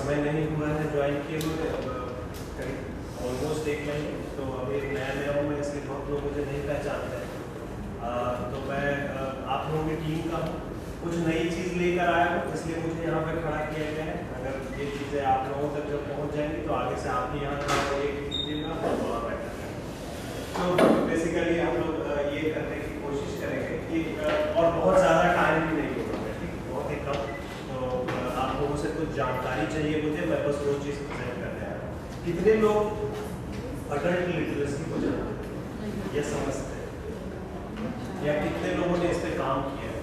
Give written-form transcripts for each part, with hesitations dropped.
समय नहीं हुआ है ज्वाइन किए हुए, करीब ऑलमोस्ट 1 महीने, तो अभी नया नया हूँ मैं, इसलिए बहुत लोग मुझे नहीं पहचानते हैं। तो मैं आप लोगों की टीम का हूँ, कुछ नई चीज़ लेकर आया हूँ, इसलिए मुझे यहाँ पे खड़ा किया गया है। अगर ये चीज़ें आप लोगों तक जब पहुँच जाएंगी तो आगे से आप ही यहाँ खड़े एक टीम में बहुत बड़ा बेटर है। तो बेसिकली हम लोग ये करने की कोशिश करेंगे कि और बहुत ज़्यादा टाइम भी नहीं होगा, ठीक, बहुत ही कम। तो आप लोगों से कुछ जानकारी चाहिए मुझे, मैं बस वो चीज़ प्रेजेंट करने आया हूँ। कितने लोग अडल्ट लिटरेसी को जानते हैं या समझते हैं, या कितने लोगों ने इस पर काम किया है?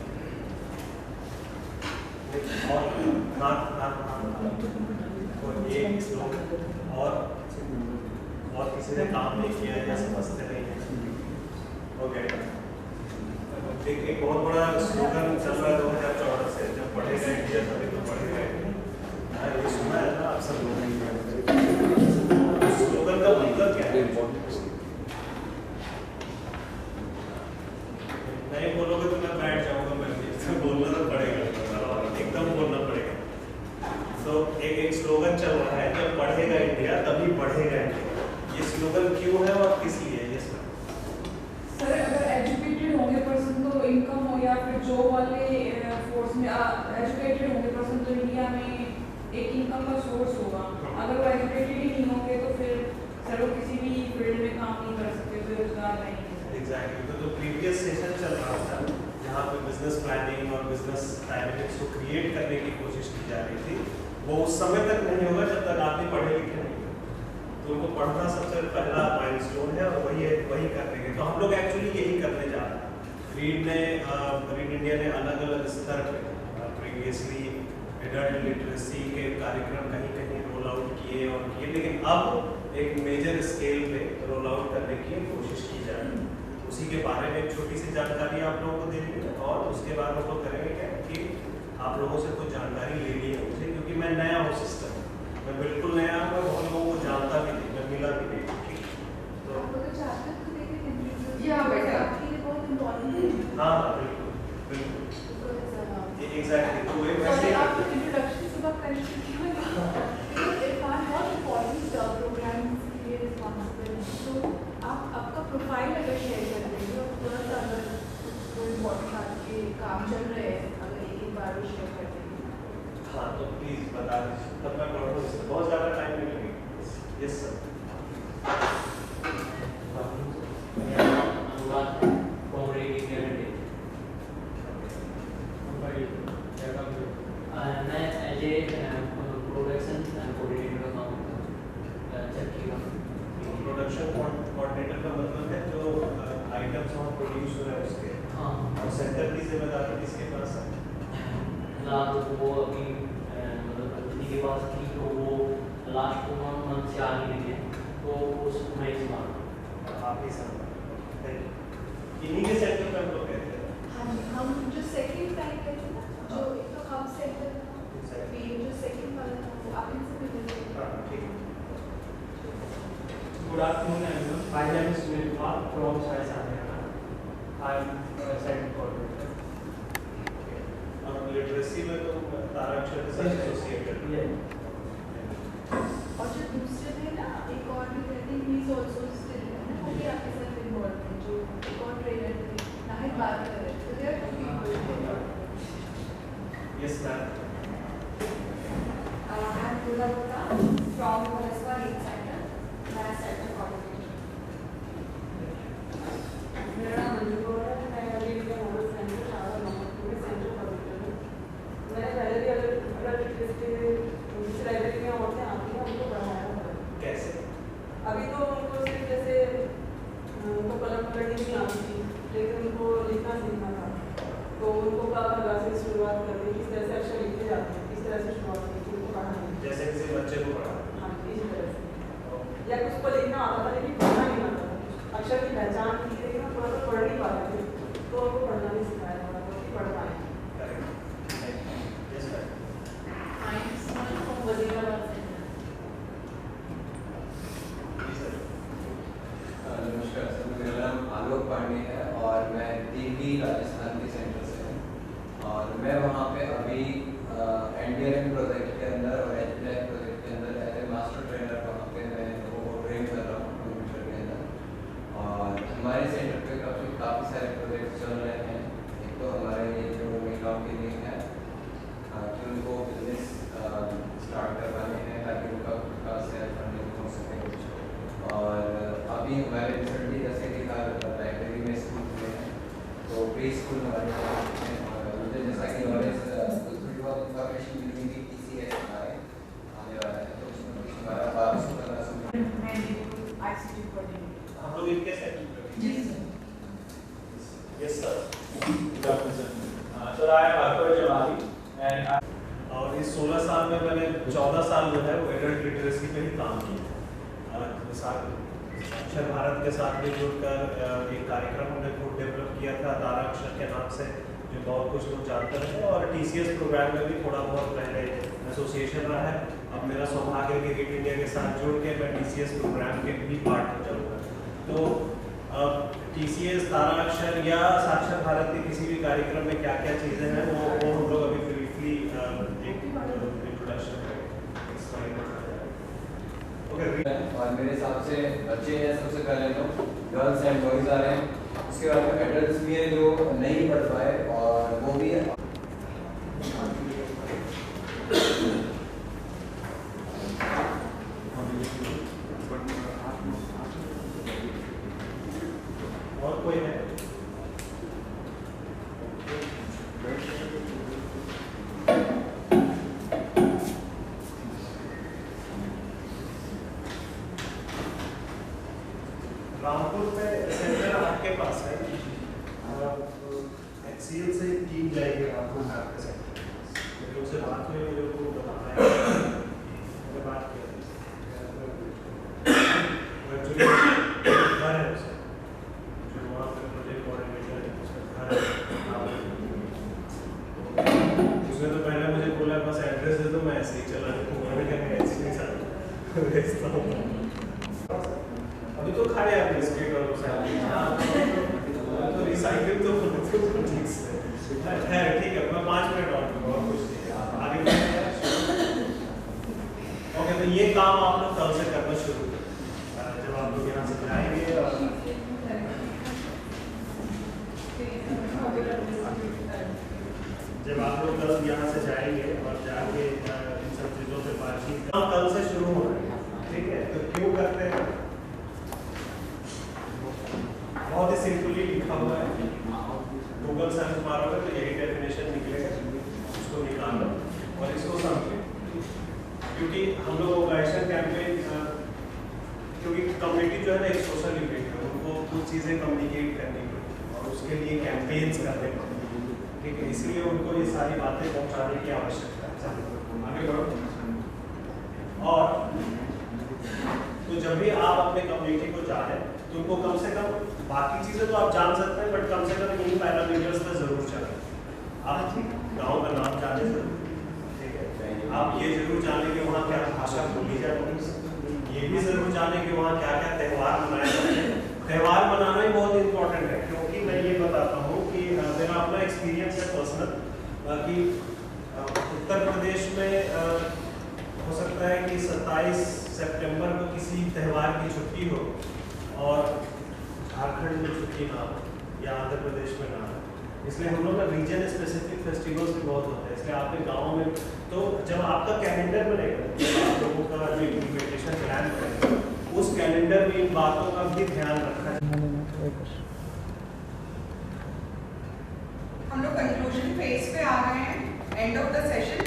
और एक लोग और किसी ने काम नहीं किया या समझते नहीं है। ओके, एक बहुत बड़ा स्लोगन चल रहा है 2014 से, जब पढ़ेगा इंडिया तभी तो पढ़ेगा इंडिया। ये सुना है ना आप सब लोगों ने? स्लोगन का मतलब क्या है? नहीं बोलोगे तो मैं बैठ जाऊंगा, मैं बोलना तो पड़ेगा, एकदम बोलना पड़ेगा। तो एक स्लोगन चल रहा है, जब पढ़ेगा इंडिया तभी बढ़ेगा इंडिया। ये स्लोगन क्यों है और किस लिए है? ये सर, अगर एजुकेटेड होंगे पर्सन तो इनकम हो, या फिर जॉब वाले फोर्स में एजुकेटेड होंगे पर्सन तो इंडिया में एक इनकम का सोर्स होगा। अगर वो एजुकेटेड ही नहीं होंगे तो फिर सर वो किसी भी फील्ड में काम नहीं कर सकते, बेरोजगार रहेंगे। एग्जैक्टली, तो जो प्रीवियस सेशन चल रहा था जहाँ पे बिजनेस प्लानिंग और बिजनेस डायनेमिक्स को क्रिएट करने की कोशिश की जा रही थी, वो उस समय तक नहीं होगा जब तक आप पढ़े लिखे नहीं हो। तो उनको पढ़ना सबसे पहला माइलस्टोन है, और वही करने के तो हम लोग एक्चुअली यही करने जा रहे हैं। रीड इंडिया ने अलग अलग स्तर पे प्रीवियसली एडल्ट लिटरेसी के कार्यक्रम कहीं कहीं रोल आउट किए और किए, लेकिन अब एक मेजर स्केल पे रोल आउट करने की कोशिश की जा रही है। उसी के बारे में एक छोटी सी जानकारी आप लोगों को देनी है, और उसके बाद हम लोग करेंगे क्या कि आप लोगों से कुछ जानकारी लेनी है मुझे, क्योंकि मैं नया हूँ सिस्टम, मैं बिल्कुल नया हूँ, मैं बहुत लोगों को जानता भी नहीं, मैं मिला भी नहीं, ठीक। तो हाँ हाँ बिल्कुल बिल्कुल एग्जैक्टली, तो वे वैसे आपका प्रोफाइल अगर शेयर कर देंगे और थोड़ा सा अगर कोई पॉडकास्ट के काम चल रहे हैं, अगर एक बार वो शेयर कर देंगे। हाँ तो प्लीज बता दीजिए, तब मैं पढ़ूँ, इससे बहुत ज़्यादा टाइम नहीं लगेगा। Yes sir. मैं एज ए प्रोडक्शन कोऑर्डिनेटर का काम करता हूँ चक्की का। प्रोडक्शन कोऑर्डिनेटर का मतलब है जो आइटम्स वहाँ प्रोड्यूस हो रहे हैं उसके। हाँ। और सेंटर की जिम्मेदारी किसके पास है? फिलहाल वो अभी मतलब किसी के पास थी, तो वो लास्ट मंथ से आ नहीं रही है, तो उसको मैं संभाल आप ही संभाल। इन्हीं के सेंटर पे हम लोग कहते हैं। हाँ, हम जो सेकंड टाइम कहते हैं ना, जो एक तो हम सेंटर जो सेकंड वाला था वो आप इनसे मिलेंगे। हाँ ठीक है। Good afternoon everyone. My name is Sunil Kumar from Sai Sanyana. I am second coordinator. और लिटरेसी में तो ताराक्षर के साथ एसोसिएटेड है। और जो दूसरे थे ना, एक और भी कहते हैं, he is also still है ना, वो भी आपके साथ इन्वॉल्व है, जो एक और ट्रेनर थे, नाहिद बात कर रहे थे, तो they are two people. Yes ma'am. I am Dula Gupta from Raswa Lead Center. मैं सेंटर कोऑर्डिनेटर। मेरा नाम मंजू गौर है, मैं अभी के मॉडल सेंटर शारदा मोहम्मदपुर में सेंटर कोऑर्डिनेटर हूँ। मैंने पहले भी अगर जिस लाइब्रेरी में औरतें आती हैं उनको पढ़ाया हुआ है। कैसे? अभी तो उनको सिर्फ जैसे उनको कलम पकड़नी नहीं आती थी, लेकिन उनको लिखना सीखना था, तो उनको कला से शुरुआत करनी, किस तरह से अक्षर लिखे जाते हैं, किस तरह से शुरुआत की उनको पढ़ानी, जैसे किसी बच्चे को पढ़ा। हाँ इसी तरह से। या कुछ को लिखना आता था लेकिन पढ़ना नहीं आता था, अक्षर की पहचान की, लेकिन थोड़ा सा पढ़ नहीं पाते थे, तो उनको पढ़ना भी सिखाया था कि पढ़ पाए। Yes ma'am. I am Sunil from Wazirabat Center. जी सर। नमस्कार सर, मेरा नाम आलोक पांडे है और मैं दिल्ली राजस्थान के सेंटर से हूँ, और मैं वहाँ पे अभी NDRM प्रोजेक्ट के अंदर और HBLAC प्रोजेक्ट के अंदर एज ए मास्टर ट्रेनर वहाँ पे मैं लोगों को ट्रेन कर रहा हूँ कंप्यूटर के अंदर। और हमारे सेंटर पे काफ़ी सारे प्रोजेक्ट चल रहे हैं। एक तो हमारे ये जो महिलाओं के लिए है कि उनको बिजनेस स्टार्ट करवाने हैं ताकि उनका खुद का सेल्फ फंडिंग हो सके कुछ। और अभी हमारे रिसेंटली जैसे कि लाइब्रेरी में स्कूल खुले हैं तो प्री स्कूल हमारे हैं। और मुझे जैसा कि नॉलेज थोड़ी बहुत इंफॉर्मेशन मिली थी TCS हमारे आने वाला है तो उसमें कुछ हमारा 1215 ICT कोऑर्डिनेटर हम लोग इनके सेटिंग जी sir. Yes sir. So I am Akbar Jamali and और इस 16 साल में मैंने 14 साल जो है वो एडल्ट लिटरेसी पे ही काम किया। अक्षर भारत के साथ में जुड़कर एक कार्यक्रम हमने खुद डेवलप किया था तारा अक्षर के नाम से, जो बहुत कुछ लोग जानते हैं। और TCS प्रोग्राम में भी थोड़ा बहुत पहले एसोसिएशन रहा है। अब मेरा सौभाग्य है कि रीड इंडिया के साथ जुड़ के मैं TCS प्रोग्राम के भी पार्ट हो जाऊँगा। तो TCS तारा अक्षर या साक्षर भारत के किसी भी कार्यक्रम में क्या क्या चीज़ें हैं वो हम लोग अभी ब्रीफली एक इंट्रोडक्शन करेंगे। और मेरे हिसाब से बच्चे हैं सबसे पहले तो गर्ल्स एंड बॉयज़ आ रहे हैं। उसके बाद में एडल्ट्स भी हैं जो नहीं पढ़ पाए और वो भी और कोई है? रामपुर में सेंटर आपके पास है। HCL से टीम जाएगी रामपुर में आपके सेंटर। मेरे उनसे बात हुई, मुझे उनको बताना है। मैंने बात की एक्चुअली घर है उसे जो वहाँ पे प्रोजेक्ट कोऑर्डिनेटर है, उसका घर है। उसने तो पहले मुझे बोला बस एड्रेस दे दो, मैं ऐसे ही चला जाऊँ। मैंने कहा ऐसे नहीं चला भेजता हूँ। अभी तो खाए आप बिस्किट और तो रिसाइकिल तो ठीक से है। ठीक है, मैं 5 मिनट और कुछ नहीं आगे बढ़ेंगे। ओके, तो ये काम आप लोग कल से करना शुरू करें। जब आप लोग यहाँ से जाएंगे और जब आप लोग कल यहाँ से जाएंगे और जाके इन सब चीज़ों पे बातचीत कल से शुरू हो रहा है। ठीक है, तो क्यों करते हैं? बहुत ही सिंपली लिखा हुआ है। गूगल सर्च मारोगे तो यही डेफिनेशन निकलेगा, उसको निकालो और इसको समझो। क्योंकि हम लोग ऑर्गेनाइजेशन कैंपेन, क्योंकि कम्युनिटी जो है ना एक सोशल यूनिट है, उनको कुछ चीज़ें कम्युनिकेट करनी पड़ती और उसके लिए कैंपेन्स करने पड़ते हैं। ठीक है, इसलिए उनको ये सारी बातें पहुँचाने की आवश्यकता है। आगे बढ़ो। और तो जब भी आप अपने कम्युनिटी को जाने तो उनको कम से कम बाकी चीज़ें तो आप जान सकते हैं, बट कम से कम इन पैरामीटर्स पे जरूर चलें। आप गांव का नाम जाने जरूर, ठीक है। आप ये जरूर जाने कि वहाँ क्या भाषा बोली जाती है, ये भी जरूर जाने कि वहाँ क्या क्या त्यौहार मनाए जाते हैं। त्यौहार मनाना ही बहुत इंपॉर्टेंट है, क्योंकि मैं ये बताता हूँ कि मेरा अपना एक्सपीरियंस है पर्सनल कि उत्तर प्रदेश में हो सकता है कि 27 सितंबर को किसी त्यौहार की छुट्टी हो और झारखंड में छुट्टी ना हो या आंध्र प्रदेश में ना हो। इसलिए हम लोग ना रीजन स्पेसिफिक फेस्टिवल्स भी बहुत होते हैं। इसलिए आपके गाँव में तो जब आपका कैलेंडर बनेगा, आप लोगों का जो इम्प्लीमेंटेशन प्लान बनेगा, उस कैलेंडर में इन बातों का भी ध्यान रखा जाए। हम लोग कंक्लूजन फेज पे आ गए हैं, एंड ऑफ द सेशन।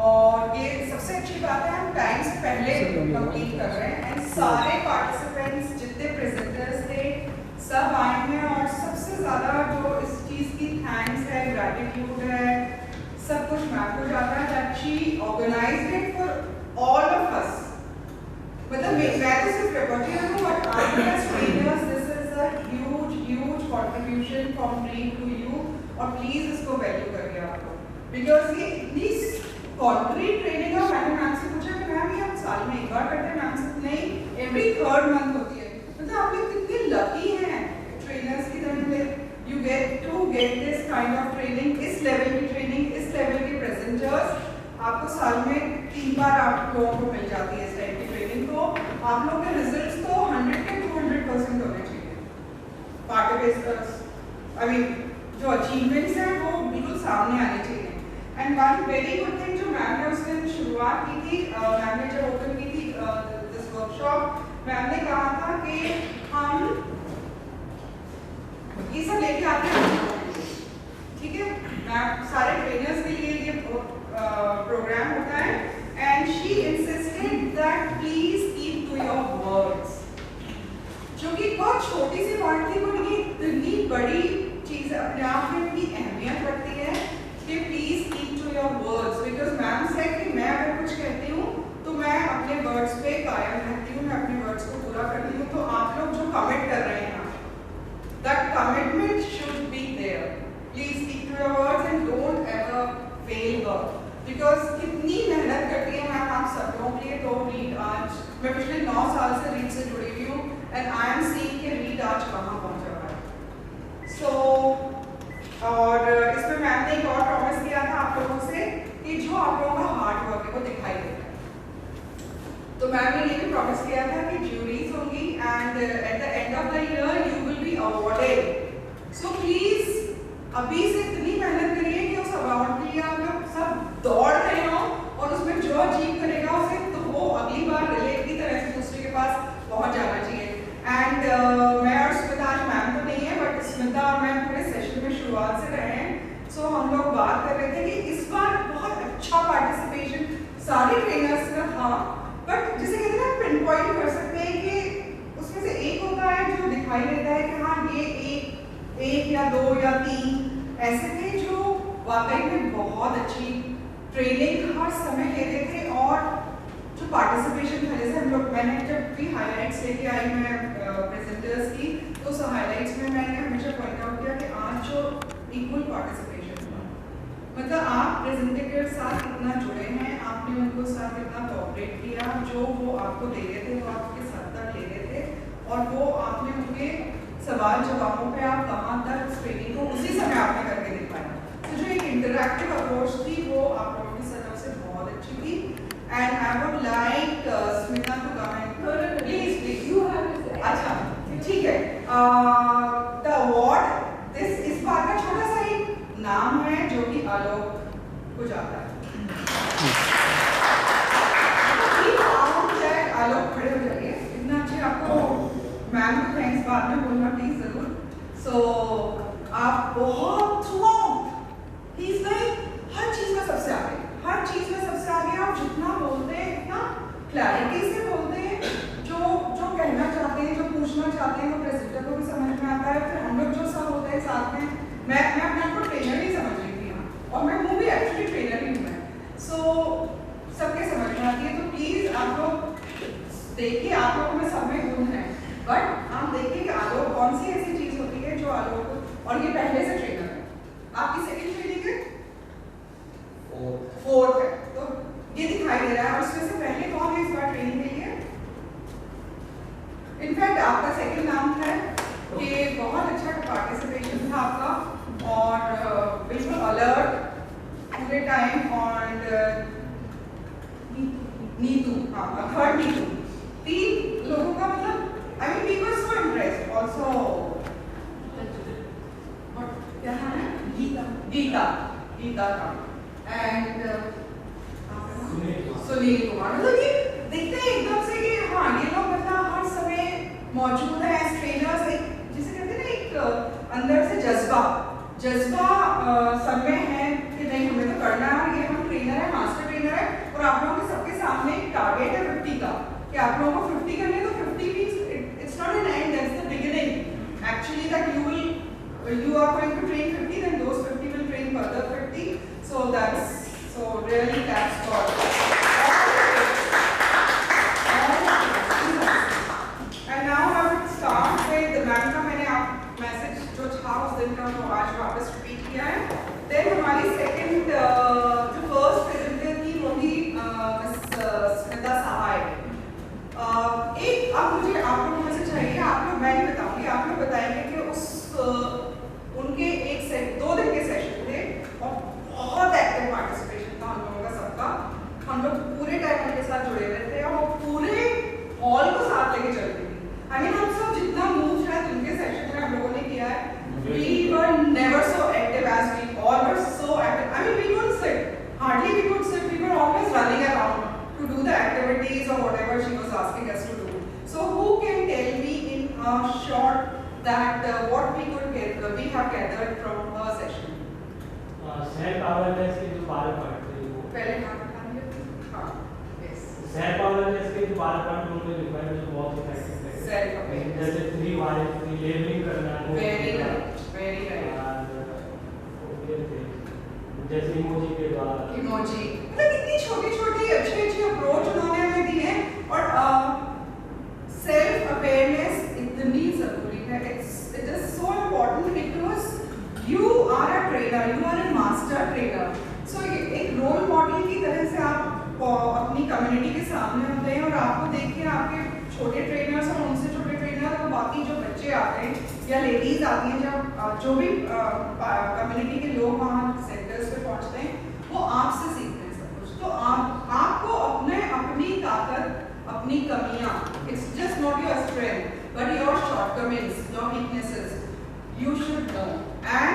और ये सबसे अच्छी बात है, हम टाइम से पहले कंप्लीट कर रहे हैं एंड सारे पार्टिसिपेंट्स जितने प्रेजेंटर्स थे सब आए हैं। और सबसे ज़्यादा जो इस चीज़ की थैंक्स है, ग्रैटिट्यूड है, सब कुछ मैं आपको जाता है that she organised it for all of us. मतलब मैं तो सिर्फ रिपोर्टर हूँ, but I as trainers this is a huge contribution from me to you. और प्लीज़ इसको वैल्यू करिए आप लोग, बिकॉज ये इतनी कॉन्ट्री ट्रेनिंग है। मैंने मैम से पूछा कि मैम ये हम साल में एक बार करते हैं? मैम से नहीं, एवरी 3rd मंथ होती है। मतलब आप लोग कितने लकी हैं ट्रेनर्स की तरह में, you get to get this kind of training, इस लेवल की ट्रेनिंग, इस लेवल के प्रेजेंटर्स आपको साल में 3 बार आप लोगों को मिल जाती है इस टाइप की ट्रेनिंग, तो आप लोगों के रिजल्ट्स तो 100 के 200% होने चाहिए। पार्ट आई मीन जो अचीवमेंट्स हैं वो बिल्कुल सामने आने चाहिए। And one very good thing जो मैम ने उस दिन शुरुआत की थी, मैम ने जब ओपन की थी दिस वर्कशॉप, मैम ने कहा था कि हम ये सब लेके आते हैं, ठीक है, मैम सारे ट्रेनर्स के लिए ये प्रोग्राम होता है। And she insisted that please keep to your words, जो कि बहुत छोटी सी बात थी पर ये इतनी बड़ी चीज अपने आप में इतनी अहमियत रखती है कि please keep to your words, because ma'am से कि मैं अगर कुछ कहती हूँ तो मैं अपने वर्ड्स पे कायम रहती हूँ, मैं अपने वर्ड्स को पूरा करती हूँ। तो आप लोग जो कमिट कर रहे हैं, that commitment should be there. Please keep to your words and don't ever fail her. Because कितनी मेहनत करती है मैम आप सब लोगों के लिए। तो रीड आज मैं पिछले 9 साल से रीड से जुड़ी हुई हूँ and I am seeing कि रीड आज कहाँ पहुँचा हुआ है। So और इसमें मैम ने एक और प्रॉमिस किया था आप लोगों से कि जो आप लोगों का हार्ड वर्क है वो दिखाई देगा। तो मैम ने ये भी प्रॉमिस किया था कि ज्यूरीज होंगी and at the end of the year you will be awarded. So please अभी से इतनी मेहनत करिए कि उस अवार्ड के लिए आप लोग सब दौड़ रहे हो और उसमें जो अचीव करेगा उसे तो वो अगली बार रिलेट की तरह से दूसरे के पास पहुंच जाना चाहिए। एंड मैं और स्मिता, आज मैम तो नहीं है बट स्मिता और मैं पूरे सेशन में शुरुआत से रहे हैं। सो हम लोग बात कर रहे थे कि इस बार बहुत अच्छा पार्टिसिपेशन सारे ट्रेनर्स का था, बट जिसे कहते हैं पिन पॉइंट कर सकते हैं कि उसमें से एक होता है जो दिखाई देता है कि हाँ ये एक या 2 या 3 ऐसे थे जो वाकई में बहुत अच्छी ट्रेनिंग हर समय ले रहे थे। और जो पार्टिसिपेशन था, जैसे हम लोग, मैंने जब भी हाईलाइट्स लेके आई मैं प्रेजेंटर्स की, तो उस हाईलाइट्स में मैंने हमेशा पॉइंट आउट किया कि आज जो इक्वल पार्टिसिपेशन हुआ, मतलब आप प्रेजेंटर के साथ कितना जुड़े हैं, आपने उनको साथ कितना कोऑपरेट किया, जो वो आपको दे रहे थे वो आपके साथ तक ले रहे थे और वो आपने उनके सवाल जवाबों पे आप कहाँ तक उस ट्रेनिंग को उसी समय आपने करके दिखाया। तो जो एक इंटरैक्टिव अप्रोच थी वो आप लोगों की तरफ से बहुत अच्छी थी। And I would like Smita to comment please You have to say. अच्छा ठीक है, द अवार्ड इस बार का छोटा सा ही नाम है जो कि आलोक को जाता है। आलोक खड़े हो जाइए, इतना अच्छे आपको मैम को थैंक्स बाद में बोलना प्लीज जरूर। सो आप बहुत हर चीज में सबसे आगे, हर चीज में सबसे आगे। आप जितना बोलते हैं इतना क्लैरिटी से बोलते हैं, जो कहना चाहते हैं, जो पूछना चाहते हैं वो प्रेजेंटर को भी समझ में आता है। फिर हम लोग जो सब होते हैं साथ में, मैं अपने आप को ट्रेनर ही समझ रही थी यहाँ, और मैं हूँ भी एक्चुअली ट्रेनर ही हूँ मैं। सो सबके समझ में आती है। तो प्लीज आप लोग देखिए, आप लोगों में सब में गुण है, बट आप देखिए कि आलोक कौन सी ऐसी चीज होती है जो आलोक, और ये पहले से ट्रेनर है, आपकी सेकंड ट्रेनिंग है, फोर्थ है, तो ये दिखाई दे रहा है। और उसमें से पहले कौन है इस बार ट्रेनिंग के लिए? इनफैक्ट आपका सेकंड नाम था कि बहुत अच्छा पार्टिसिपेशन था आपका और बिल्कुल अलर्ट पूरे टाइम। और नीतू, हाँ थर्ड नीतू, 3 लोगों का मतलब I mean we were so impressed also. क्या नाम है? गीता का एंड सुनील कुमार। मतलब ये देखते हैं एकदम से कि हाँ ये लोग मतलब हर समय मौजूद है एज ट्रेनर्स। जिसे कहते हैं ना एक अंदर से जज्बा सब में है कि नहीं हमें तो करना है, ये हम ट्रेनर है, मास्टर ट्रेनर है। और आप लोगों के सबके सामने एक टारगेट है 50 का, कि आप लोगों को 50 करने, तो 50 means it's not an and, that's the beginning actually, that you are going to train 50, then those 50 will train further 50. So that's so really that's for and now I would start with the ma'am का मैंने आप message जो था उस दिन का वो आज वापस रिपीट किया है। देन हमारी सेकंड जो फर्स्ट प्रेजेंटर थी वो थी मिस स्मिता सहाय। एक अब मुझे आप लोगों में से चाहिए, आप लोग, मैं नहीं बताऊंगी, आप लोग बताएंगे कि उस उनके 2 दिन के सेशन थे और बहुत एक्टिव पार्टिसिपेशन था हम लोगों का अवेयरनेस के जो 12 पॉइंट थे वो पहले हाथ उठाएंगे। हाँ, yes. सेल्फ अवेयरनेस के जो 12 पॉइंट उन्होंने लिखवाए जो बहुत इफेक्टिव है। Self awareness. जैसे 3 वाले लेबलिंग करना है Very right, very right. जैसे इमोजी के द्वारा इमोजी, मतलब कितनी छोटी-छोटी अच्छी-अच्छी अप्रोच उन्होंने हमें दी है। और सेल्फ अवेयरनेस इतनी जरूरी है। It is so important because you are a trainer, you are a master trainer. So एक रोल मॉडल की तरह से आप अपनी कम्युनिटी के सामने होते हैं और आपको देख के आपके छोटे ट्रेनर्स और उनसे छोटे ट्रेनर और बाकी जो बच्चे आते हैं या लेडीज आती हैं, जब जो भी कम्युनिटी के लोग वहाँ सेंटर्स पे पहुँचते हैं, वो आपसे सीखते हैं सब कुछ। तो आपको अपनी ताकत, अपनी कमियाँ, it's just not your strength but your shortcomings, your weaknesses, you should know. And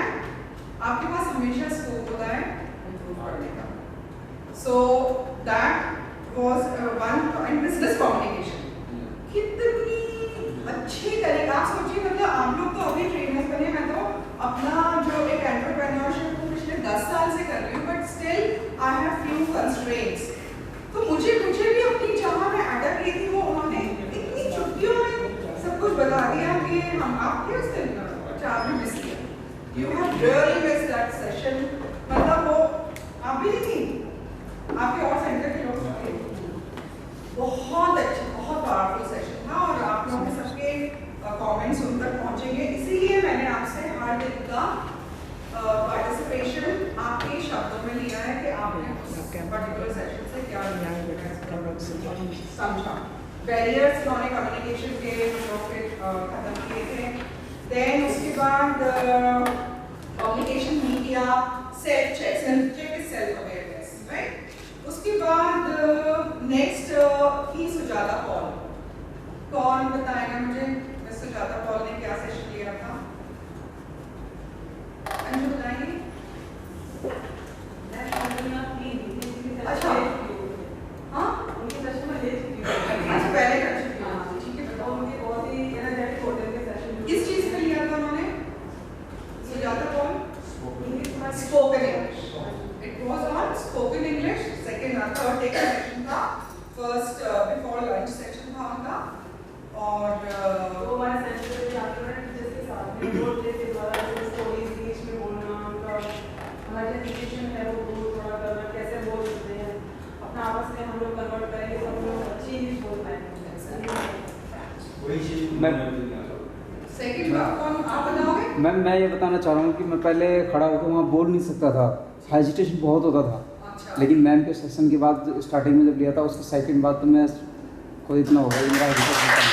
आपके पास हमेशा स्कोप होता है इम्प्रूव करने का। So that was one point. Business communication कितनी अच्छी तरीके, आप सोचिए, मतलब आप लोग तो अभी ट्रेनर्स बने, मैं तो अपना जो एक एंटरप्रेन्योरशिप को पिछले 10 साल से कर रही हूँ, but still I have few constraints. तो मुझे भी अपनी जहाँ मैं अटक रही थी, वो उन्होंने इतनी छुट्टियों में सब कुछ बता दिया कि हम आपके उस दिन अच्छा आपने मिस किया, you have really miss that session. मतलब वो आप भी नहीं थी, आपके और सेंटर के लोग थे। बहुत अच्छा, बहुत पावरफुल सेशन था और आप लोगों के सबके कमेंट्स उन तक पहुंचेंगे, इसीलिए मैंने आपसे हर दिन का पार्टिसिपेशन आपके शब्दों में लिया है कि आपने उस पर्टिकुलर सेशन से क्या समझा। बैरियर्स उन्होंने कम्युनिकेशन के मतलब फिर खत्म किए थे। देन उसके बाद communication media, self check is self awareness, right. उसके बाद नेक्स्ट ही सुजाता पॉल। कौन बताएगा मुझे सुजाता पॉल ने क्या सेशन लिया था? अंजू बताएंगे? अच्छा, हाँ, अच्छा पहले कर चुकी हूँ, ठीक है, बताओ। उनके बहुत ही एनर्जेटिक होते थे सेशन। किस चीज़ पे लिया था उन्होंने Sujata Paul? Spoken English. It was on spoken English. Second और थर्ड डे का सेशन था। फर्स्ट बिफोर लंच सेशन था उनका। और वो हमारे सेंटर पे जाते हैं टीचर्स के साथ में बोलते थे, द्वारा स्टोरीज इंग्लिश में बोलना, उनका हमारा जो एजुकेशन है वो थोड़ा करना, कैसे बोल सकते हैं, अपना आपस में हम लोग कन्वर्ट करेंगे, सब लोग अच्छी इंग्लिश बोल पाएंगे। वही चीज मैं सेकंड कौन आप बताओगे? मैं ये बताना चाह रहा हूँ कि मैं पहले खड़ा होकर वहाँ बोल नहीं सकता था, हेजिटेशन बहुत होता था। अच्छा। लेकिन मैम के सेशन के बाद स्टार्टिंग में जब लिया था, उसके सेकंड बाद तो मैं कोई इतना हो गया मेरा हेजिटेशन।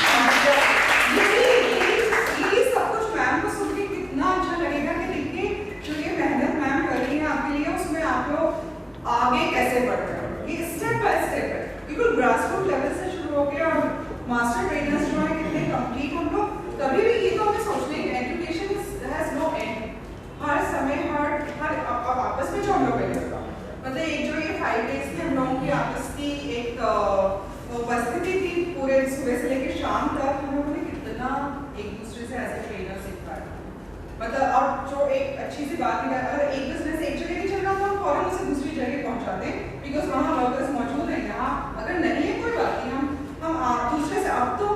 ये सब कुछ मैम को सुन के कितना अच्छा लगेगा कि देखिए जो ये मेहनत मैम कर रही है आपके लिए, उसमें आप लोग आगे कैसे बढ़ रहे हो। ये स्टेप बाय स्टेप है, बिल्कुल ग्रास रूट लेवल से शुरू हो गया और मास्टर ट्रेनर्स जो है कितने कंप्लीट हम लोग कभी भी ये तो हमें सोचने की एजुकेशन हैज नो एंड। हर समय हर आपस में जो हम लोग मतलब एक जो ये 5 डेज की हम लोगों की आपस की एक उपस्थिति थी, पूरे सुबह से लेकर शाम तक हम लोगों ने कितना एक दूसरे से ऐसे ट्रेनर सीख पाए। मतलब और जो एक अच्छी सी बात है, अगर एक बिजनेस एक जगह नहीं चल रहा तो हम फौरन उसे दूसरी जगह पहुंचाते हैं, बिकॉज वहाँ वर्कर्स मौजूद हैं। यहाँ अगर नहीं है कोई बात नहीं, हम दूसरे से। अब तो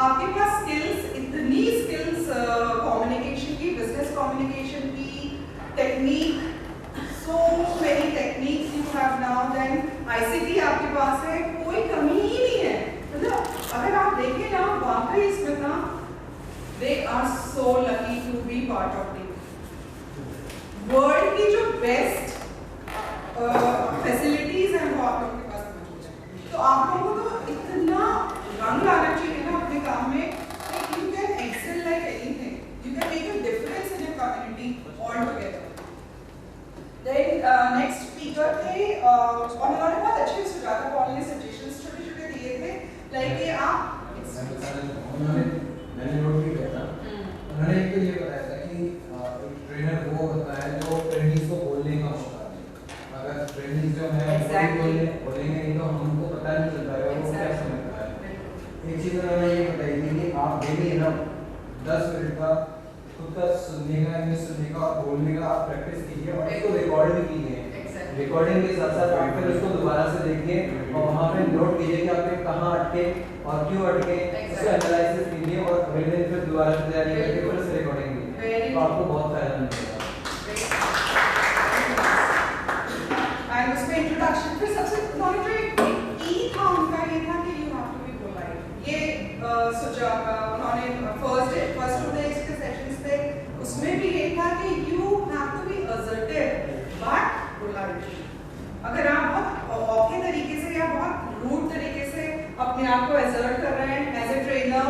आपके पास स्किल्स, इतनी स्किल्स कम्युनिकेशन की, बिजनेस कम्युनिकेशन की, technique, so many techniques you have now, then ICT आपके पास है, कोई कमी ही नहीं है। मतलब अगर आप देखें ना, वाकई इसमें ना they are so lucky to be part of the world की जो best facilities हैं वो आप लोगों के पास मौजूद है। तो आप लोगों को तो इतना रंग लाना चाहिए ना अपने काम में, like you can excel like anything, you can make a difference in your community altogether। Then next speaker थे और उन्होंने बहुत अच्छे सुजाता पॉल ने सजेशंस छोटे-छोटे दिए थे, लाइक ये आप मैंने नोट भी किया था। उन्होंने एक तो ये बताया था कि एक ट्रेनर वो होता है जो ट्रेनिंग्स को बोलने का होता है। अगर ट्रेनिंग्स जो है बोलेंगे नहीं तो हमको पता नहीं चलता है वो क्या समझता है। एक चीज़ उन्होंने ये बताई थी कि आप डेली ना 10 मिनट का खुद का सुनने का, इंग्लिश सुनने का और बोलने का आप प्रैक्टिस कीजिए और इसको रिकॉर्ड भी कीजिए। रिकॉर्डिंग के साथ साथ आप फिर उसको दोबारा से देखिए और वहाँ पे नोट कीजिए कि आपने कहाँ अटके और क्यों अटके, उसका एनालिसिस कीजिए और अगले दिन फिर दोबारा से तैयारी करके फिर से रिकॉर्डिंग कीजिए, तो आपको बहुत फायदा मिलेगा। एंड उसमें इंट्रोडक्शन फिर सबसे उन्होंने जो एक की था उनका ये था कि you have to be polite. ये उन्होंने फर्स्ट ऑफ द इसके सेशंस थे, उसमें भी ये था कि you have to be assertive but polite. अगर आप बहुत औखे तरीके से या बहुत रूड तरीके से अपने आप को एसर्ट कर रहे हैं एज ए ट्रेनर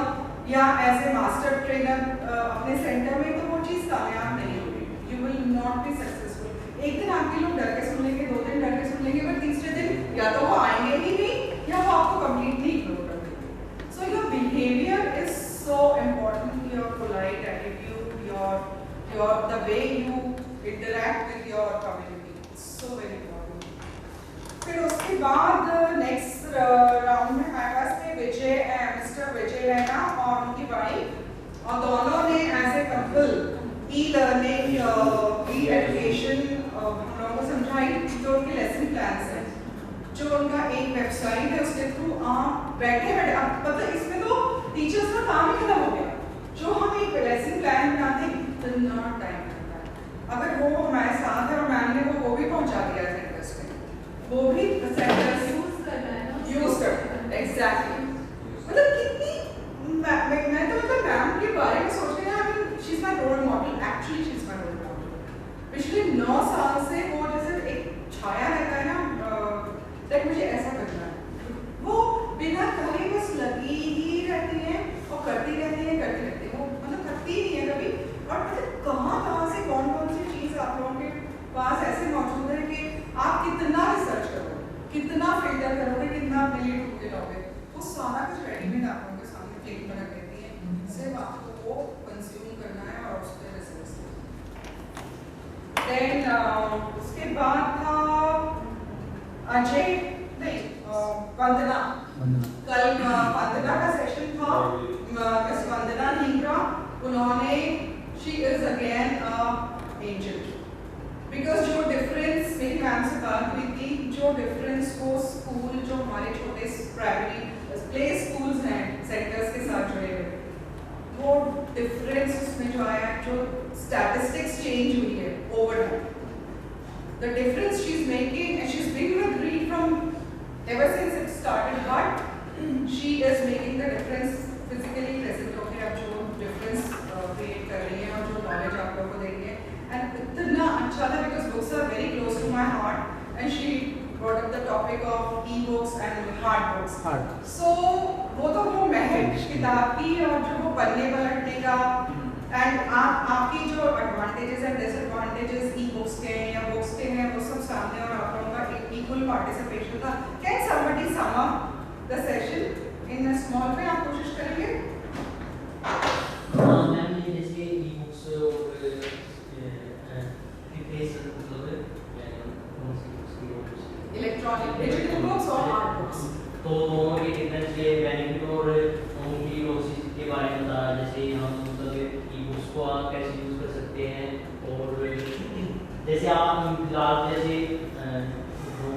या एज ए मास्टर ट्रेनर अपने सेंटर में, तो वो चीज़ कामयाब नहीं होगी, you will not be successful. एक दिन आपके लोग डर के सुन लेंगे, 2 दिन डर के सुन लेंगे, पर तीसरे दिन या तो वो आएंगे ही नहीं या वो आपको कंप्लीटली इग्नोर कर देंगे। So your behaviour is so important, your polite attitude, your the way you interact with your community, so very important. फिर उसके बाद नेक्स्ट राउंड में हमारे पास थे मिस्टर विजय रैना और उनकी वाइफ, और दोनों ने as a couple e learning e education हम लोगों को समझाई। जो उनके लेसन प्लान है, जो उनका एक वेबसाइट है, उसके थ्रू आप बैठे अब मतलब इसमें तो टीचर्स का काम ही खत्म हो गया। जो हम एक लेसन प्लान बनाते हैं इतना टाइम लगता है, अगर वो हमारे साथ है और मैम ने वो भी पहुंचा दिया सेंटर्स में, वो भी सेंटर्स यूज करते हैं एग्जैक्टली। मतलब कितनी मैं तो मतलब मैम के बारे में सोच रही हूँ, she is my role model, actually she is my role model. पिछले 9 साल से वो जैसे एक छाया रहता है ना, लाइक मुझे ऐसा करना है, वो बिना कहे बस लगी ही रहती है और करती रहती है, वो मतलब थकती ही नहीं है कभी। और मतलब कहाँ से कौन सी चीज़ आप लोगों के पास ऐसे मौजूद है कि आप कितना रिसर्च करोगे, कितना फिल्टर करोगे, कितना अपने लिए ढूंढ लोगे, वो सारा कुछ रेडीमेड आप लोगों के सामने क्लिक में रख देती है, सिर्फ आपको वो कंज्यूम करना है और उस पर रिसर्च। देन उसके बाद था अजय नहीं वंदना। कल वंदना का सेशन था, मिस वंदना नीग्रा, उन्होंने she is again angel, because जो डिफरेंस मेरी मैम से बात हुई थी, जो डिफरेंस वो स्कूल जो हमारे छोटे प्राइमरी प्ले स्कूल्स हैं सेंटर्स के साथ जुड़े हुए, वो डिफरेंस उसमें जो आया, जो स्टैटिस्टिक्स चेंज हुई है overnight, the difference she is making and she is being with read from ever since it started, but she is making the difference physically present होकर अब जो डिफरेंस क्रिएट कर रही है और जो नॉलेज आप लोगों को दे रही है। And इतना अच्छा था because books are very close to my heart, and she brought up the topic of e-books and hard books. So वो तो वो महक किताब की और जो वो पढ़ने पलटने का, and आपकी जो advantages and disadvantages e-books के या books के हैं वो सब सामने, और आप लोगों का equal participation था। Can somebody sum up the session in a small way? आप कोशिश करेंगे? मैम ये जैसे e-books इलेक्ट्रॉनिक डिजिटल बुक्स और हार्ड बुक्स, तो दोनों के डिफरेंस के बेनिफिट और उनकी लॉसेस के बारे में बताया। जैसे हम मतलब ई-बुक्स को आप कैसे यूज़ कर सकते हैं, और जैसे आप फिलहाल जैसे जो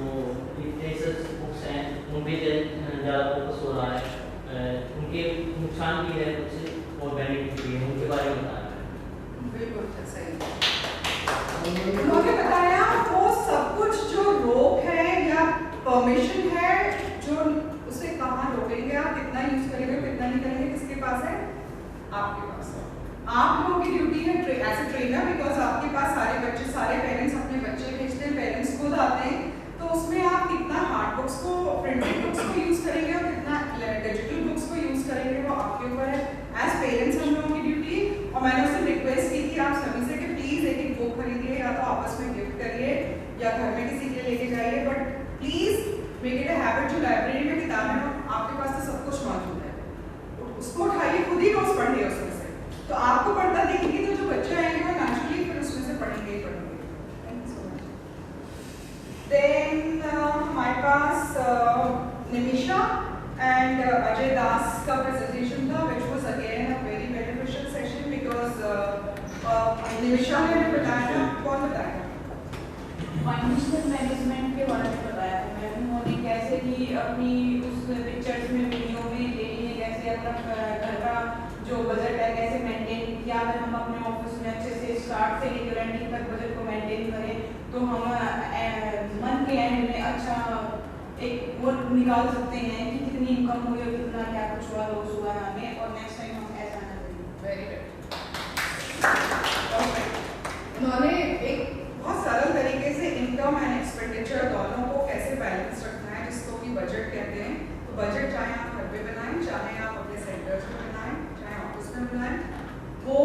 लिटरेचर बुक्स हैं उन पर ज़्यादा फोकस हो रहा है, उनके नुकसान भी है कुछ और बेनिफिट भी है, उनके बारे में बताया। बिल्कुल सही। उन्होंने बताया वो सब कुछ जो रोक है या परमिशन है, जो उसे कहाँ रोकेंगे आप, कितना यूज करेंगे, कितना नहीं करेंगे, किसके पास है? आपके पास है। आप लोगों की ड्यूटी है एज ए ट्रेनर, बिकॉज आपके पास सारे बच्चे, सारे पेरेंट्स अपने बच्चे भेजते हैं, पेरेंट्स खुद आते हैं, तो उसमें आप कितना हार्ड बुक्स को, प्रिंटेड बुक्स को यूज करेंगे और कितना डिजिटल बुक्स को यूज करेंगे, वो आपके ऊपर है। एज पेरेंट्स हम लोगों की ड्यूटी, और मैंने उससे रिक्वेस्ट की थी आप सभी से कि प्लीज एक बुक खरीदिए, या तो आपस में गिफ्ट करिए या घर में किसी के लिए लेके जाइए, but please make it a habit. जो लाइब्रेरी में किताबें हैं आपके पास तो सब कुछ मौजूद है, उसको उठाइए, खुद ही रोज पढ़िए उसमें से, तो आपको पढ़ता देखेंगे तो जो बच्चे आएंगे वो नेचुरली फिर उसमें से पढ़ेंगे ही पढ़ेंगे। Thank you so much. Then हमारे पास निमिषा एंड अजय दास का प्रेजेंटेशन था, which was again a very beneficial session because Nimisha ने बताया था, कौन बताया था? फाइनेंशियल मैनेजमेंट के बारे में बताया था मैम, उन्होंने कैसे कि अपनी उस पिक्चर्स में वीडियो में ले लिए, कैसे अपना घर का जो बजट है कैसे मेंटेन किया। अगर हम अपने ऑफिस में अच्छे से स्टार्ट से लेकर एंडिंग तक बजट को मेंटेन करें तो हम मंथ के एंड में अच्छा एक वो निकाल सकते हैं कि कितनी इनकम हुई और कितना क्या कुछ हुआ लॉस हुआ है हमें, और नेक्स्ट टाइम हम ऐसा ना करें। Very good. उन्होंने एक बहुत सरल तरीके से इनकम एंड एक्सपेंडिचर दोनों को कैसे बैलेंस रखना है, जिसको कि बजट कहते हैं। तो बजट चाहे आप घर पे बनाएं, चाहे आप अपने सेंटर्स में बनाएं, चाहे ऑफिस में बनाएं, वो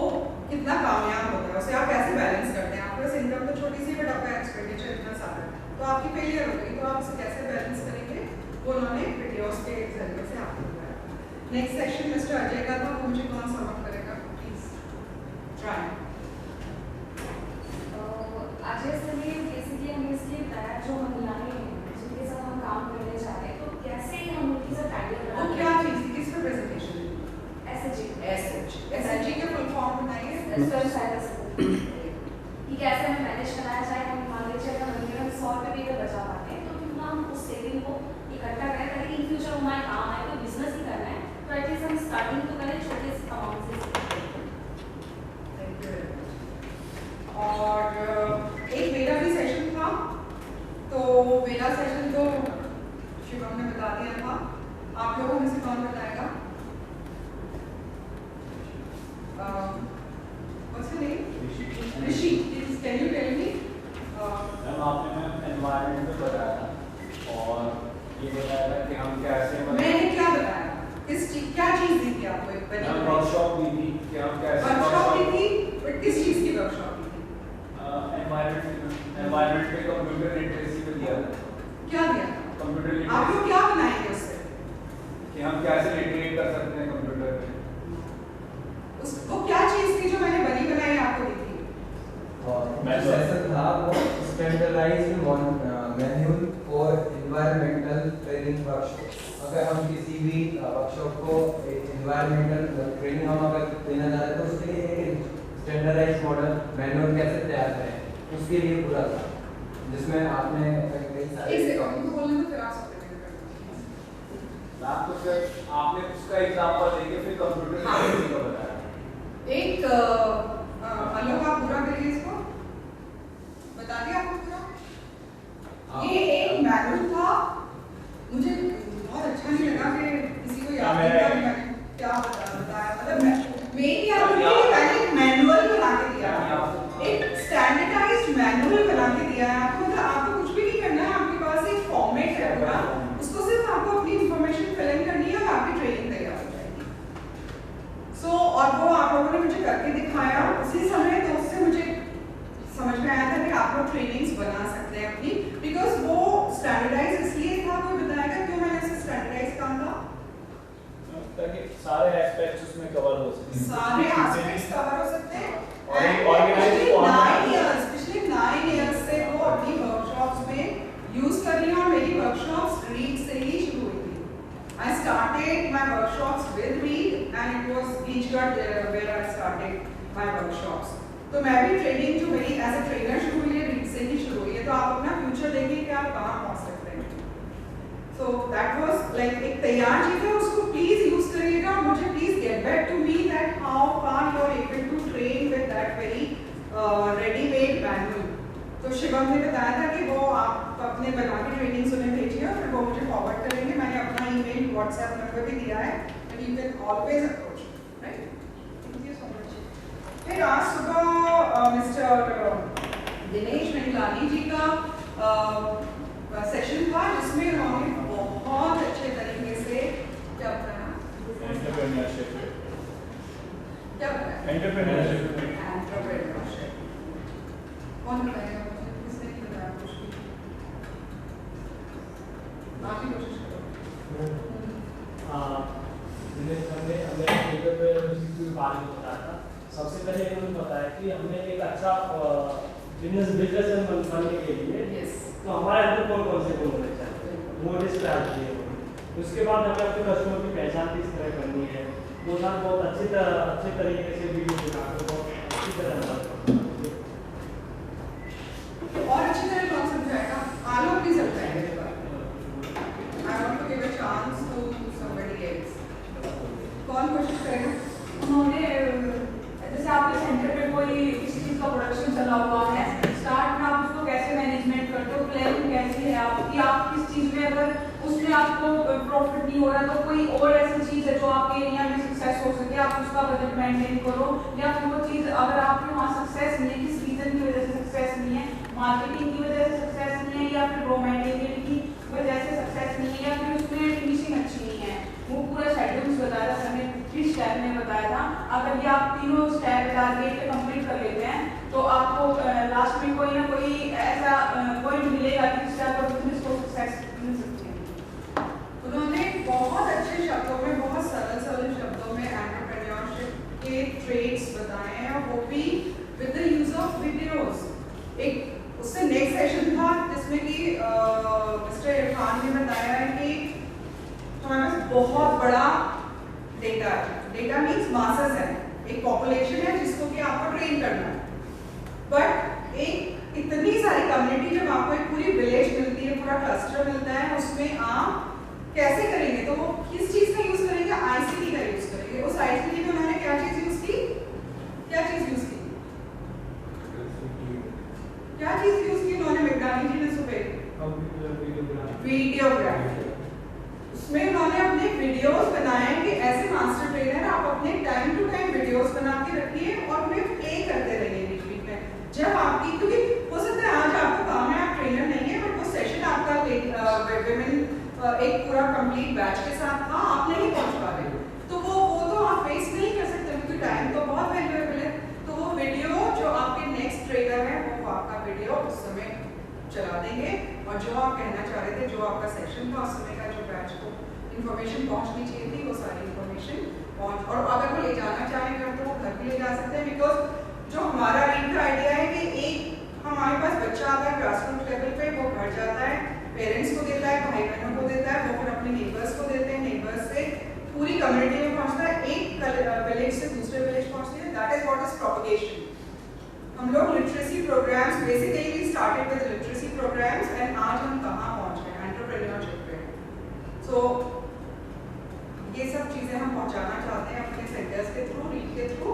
कितना कामयाब होता है, उसे आप कैसे बैलेंस करते हैं। आपके पास इनकम तो छोटी सी बट आपका एक्सपेंडिचर इतना सारा है, तो आपकी फेलियर हो गई, तो आप उसे कैसे बैलेंस करेंगे, वो उन्होंने वीडियोस के जरिए से आपको बताया। नेक्स्ट सेक्शन मिस्टर अजय का था, वो मुझे कौन समझ करेगा, प्लीज ट्राई। अजय सर ने बेसिकली हमें इसलिए बताया जो महिलाएं हैं जिनके साथ हम काम करने जा रहे हैं, तो कैसे हम उनके साथ आइडिया वो क्या चीज़ थी, किस पे प्रेजेंटेशन है? एसएचजी के फुल फॉर्म बताइए। स्वयं सहायता समूह कि कैसे हमें मैनेज कराया जाए। हम मान लीजिए अगर महीने में 100 रुपये भी अगर बचा पाते हैं तो क्यों ना हम उस सेविंग को इकट्ठा करें ताकि इन फ्यूचर हमारे काम आए। तो बिजनेस ही करना है तो एटलीस्ट हम स्टार्टिंग तो करें छोटे से अमाउंट से। और एक मेरा भी सेशन था, तो मेरा सेशन तो शिवम ने बता दिया था, आप लोगों में से कौन बताएगा? What's your name? Rishi. Please, can you tell me? Ma'am आपने मैम एनवायरनमेंट पे बताया था और ये बताया था कि हम कैसे मैंने क्या बताया? क्या चीज़ दी थी आपको? एक वर्कशॉप दी थी कि हम कैसे वर्कशॉप दी थी, बट किस चीज़ की वर्कशॉप दी थी? एनवायरनमेंट पे कंप्यूटर लिटरेसी पे दिया था। क्या दिया था? Computer literacy. आप लोग क्या बनाएंगे उससे? कि हम कैसे लिटरेट कर सकते हैं कंप्यूटर पे। वो क्या चीज़ थी जो मैंने बनी बनाई आपको दी थी? और सेशन था वो standardised manual for environmental training workshop. अगर हम किसी भी वर्कशॉप को एनवायरमेंटल ट्रेनिंग हम अगर देना चाहते हैं तो उसके लिए एक स्टैंडर्डाइज्ड मॉडल मैनुअल कैसे तैयार करें उसके लिए पूरा था, जिसमें आपने कई सारे बोलने तो फिर आ सकते तो फिर आपने उसका एग्जांपल देके फिर कंप्यूटर लिटरेसी का बताया। एक आलोक आप पूरा करिए इसको, बता दिया आपको पूरा। ये एक मैनुअल था, मुझे बहुत अच्छा नहीं लगा कि किसी को याद नहीं था मैंने क्या बताया। मतलब मेरी याद है कि मैंने एक मैनुअल बना के दिया है, एक स्टैंडर्डाइज्ड मैनुअल बना के दिया है आपको। मतलब आपको कुछ भी नहीं करना है, आपके पास एक फॉर्मेट है पूरा, उसको सिर्फ आपको अपनी इंफॉर्मेशन फिल इन करनी है और आपकी ट्रेनिंग तैयार हो जाएगी। और वो आप लोगों ने मुझे करके दिखाया उसी समय, तो उससे मुझे समझ में आया था कि आप लोग ट्रेनिंग्स बना सकते हैं अपनी, बिकॉज वो स्टैंडर्डाइज इसलिए था। कोई बताएगा क्यों मैंने इसे स्टैंडर्डाइज कहा था? ताकि सारे एस्पेक्ट्स उसमें कवर हो सके। सारे एस्पेक्ट्स कवर हो सकते हैं। और एक ऑर्गेनाइज्ड फॉर्मेट पिछले 9 इयर्स से वो अपनी वर्कशॉप्स में यूज कर रही हूं और मेरी वर्कशॉप्स रीड से ही शुरू हुई थी। I started my workshops with Reed and it was Beachgard where I started my workshops. तो मैं भी ट्रेनिंग जो मेरी एज ए ट्रेनर शुरू हुई है रीड से ही शुरू हुई है, तो आप अपना फ्यूचर देखिए कि आप कहाँ पहुँच सकते हैं। So that was like एक तैयार चीज़ है, उसको प्लीज यूज करिएगा। मुझे please get back to me that how far you are able to train with that very ready-made manual. तो शिवम ने बताया था कि वो आप अपने बना के ट्रेनिंग्स उन्हें भेजिए और फिर वो मुझे फॉरवर्ड करेंगे। मैंने अपना ईमेल व्हाट्सएप नंबर भी दिया है, and you can always approach, right? Thank you so much. फिर आज सुबह मिस्टर दिनेश मंगलानी जी का सेशन था, जिसमें उन्होंने बहुत अच्छे तरीके से क्या बताया? एंटरप्रेन्योरशिप। क्या बताया? एंटरप्रेन्योरशिप। कौन बताएगा मुझे? किसने नहीं बताया कुछ भी? आप ही कोशिश करो। हमने एंटरप्रेन्योरशिप के बारे में बताया था। सबसे पहले इन्होंने बताया कि हमने एक अच्छा बिजनेस बनने के लिए तो हमारे अंदर कौन कौन से गुण होने चाहिए, मोटिव पे आती है। उसके बाद हमें अपने कस्टमर की पहचान किस तरह करनी है, वो साथ बहुत अच्छे तरीके से वीडियो दिखाकर बहुत अच्छी तरह और अच्छी तरह कौन सा आपको प्रॉफिट नहीं हो रहा तो कोई और ऐसी चीज़ है जो आपके एरिया में सक्सेस हो सके, आप उसका बजट मेंटेन करो। या फिर वो चीज़ अगर आपके वहाँ सक्सेस नहीं है, किस रीज़न की वजह से सक्सेस नहीं है, मार्केटिंग की वजह से सक्सेस नहीं है, या फिर रॉ मटेरियल की वजह से सक्सेस नहीं है, या फिर उसमें फिनिशिंग अच्छी नहीं है, वो पूरा शेड्यूल्स बताया था मैंने, 3 स्टेप में बताया था। अगर ये आप तीनों स्टेप टारगेट कंप्लीट कर लेते हैं तो आपको लास्ट में कोई ना कोई ऐसा पॉइंट मिलेगा कि जिससे आपको बिजनेस को सक्सेस मिल सकती है। उन्होंने बहुत अच्छे शब्दों में, बहुत सरल शब्दों में एंटरप्रेन्योरशिप के ट्रेड्स बताए हैं, और वो भी with the use of videos. एक उससे नेक्स्ट सेशन था जिसमें कि मिस्टर इरफान ने बताया है कि हमारे पास बहुत बड़ा डेटा है। डेटा मीन्स मासेस है, एक पॉपुलेशन है जिसको कि आपको ट्रेन करना है। बट एक इतनी सारी कम्युनिटी, जब आपको एक पूरी विलेज मिलती है, पूरा क्लस्टर मिलता है, उसमें आप कैसे करेंगे? तो वो किस चीज़ का यूज़ करेंगे? आईसीटी का यूज़ करेंगे। उस आईसीटी में उन्होंने क्या चीज़ यूज़ की? क्या चीज़ यूज़ की? क्या चीज़ यूज़ की उन्होंने? मैकडानी जी ने सुबह वीडियोग्राफी। उसमें उन्होंने अपने वीडियोस बनाए कि ऐसे मास्टर ट्रेनर आप अपने टाइम टू टाइम वीडियोस बना के रखिए और उन्हें प्ले करते रहिए बीच में। जब आपकी, क्योंकि हो सकता है आज आपका काम है, आप ट्रेनर नहीं है, बट वो सेशन आपका विमेन एक पूरा कंप्लीट बैच के साथ था, आप नहीं पहुंच पा रहे, तो वो तो आप फेस नहीं कर सकते क्योंकि टाइम तो बहुत वैल्यूएबल है। तो वो वीडियो जो आपके नेक्स्ट ट्रेनर है वो आपका वीडियो उस समय चला देंगे, और जो आप कहना चाह रहे थे, जो आपका सेशन था उस समय का, जो बैच को इन्फॉर्मेशन पहुंचनी चाहिए थी, वो सारी इन्फॉर्मेशन पहुंच, और अगर वो ले जाना चाहेंगे तो वो घर भी ले जा सकते हैं। बिकॉज जो हमारा रीड का आइडिया है कि एक हमारे पास बच्चा आता है ग्रास रूट लेवल पे, वो घर जाता है, पेरेंट्स को देता है, भाई बहनों को देता है, वो फिर अपने नेबर्स को देते हैं, नेबर्स से पूरी कम्युनिटी में पहुंचता है, एक विलेज से दूसरे विलेज पहुंचती है। That is what is propagation. हम लोग literacy programmes, basically we started with literacy programmes, and आज हम कहाँ पहुंच गए? एंटरप्रेन्योरशिप पे। सो ये सब चीज़ें हम पहुंचाना चाहते हैं अपने सेंटर्स के थ्रू, रीड के थ्रू।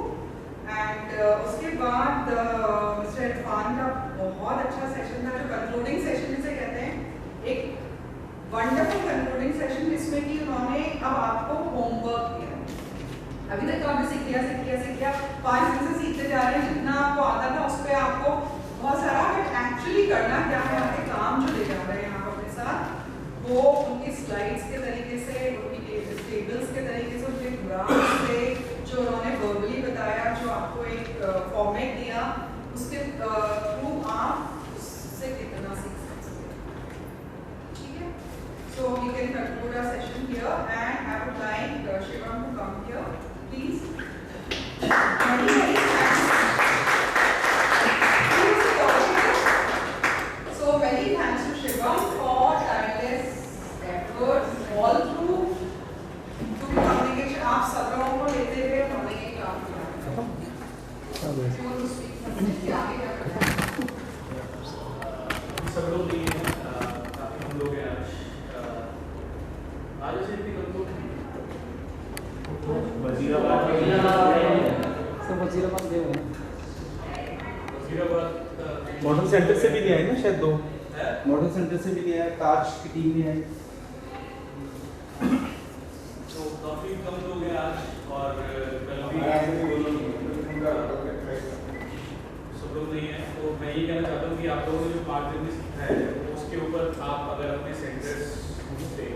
एंड उसके बाद मिस्टर इरफान का बहुत अच्छा सेशन था, जो कंक्लूडिंग सेशन जिसे कहते हैं, एक वंडरफुल कंक्लूडिंग सेशन जिसमें कि उन्होंने अब आपको होमवर्क दिया। अभी तक तो आपने सीख लिया 5 दिन से सीखते जा रहे हैं, जितना आपको आता था उस पर आपको बहुत सारा, बट एक्चुअली करना क्या है, आपके काम जो ले जा रहे हैं आप अपने साथ, वो उनकी स्लाइड्स के तरीके से, उनकी टेबल्स के तरीके से, उनके ग्राफ्स से, जो उन्होंने वर्बली बताया, जो आपको एक फॉर्मेट दिया, उसके थ्रू आप उससे कितना सीख सकते हैं। ठीक है, so we can conclude our session here, and I would like Shivam to come here please. So many thanks to Shivam for tireless effort all through to communication। आप सब लोगों को लेते हुए उन्होंने ये काम किया। सब लोग नहीं हैं, काफी हम लोग हैं आज से भी कल तो वजीराबाद मॉडल सेंटर से भी लिया है ना, शायद 2 मॉडल सेंटर से भी लिया है, ताज की टीम भी है। तो काफी कम लोग हैं आज, और कल भी सब लोग नहीं हैं। तो मैं ये कहना चाहता हूँ कि आप लोगों ने जो 5 दिन में सीखा है, उसके ऊपर आप अगर अपने सेंटर्स से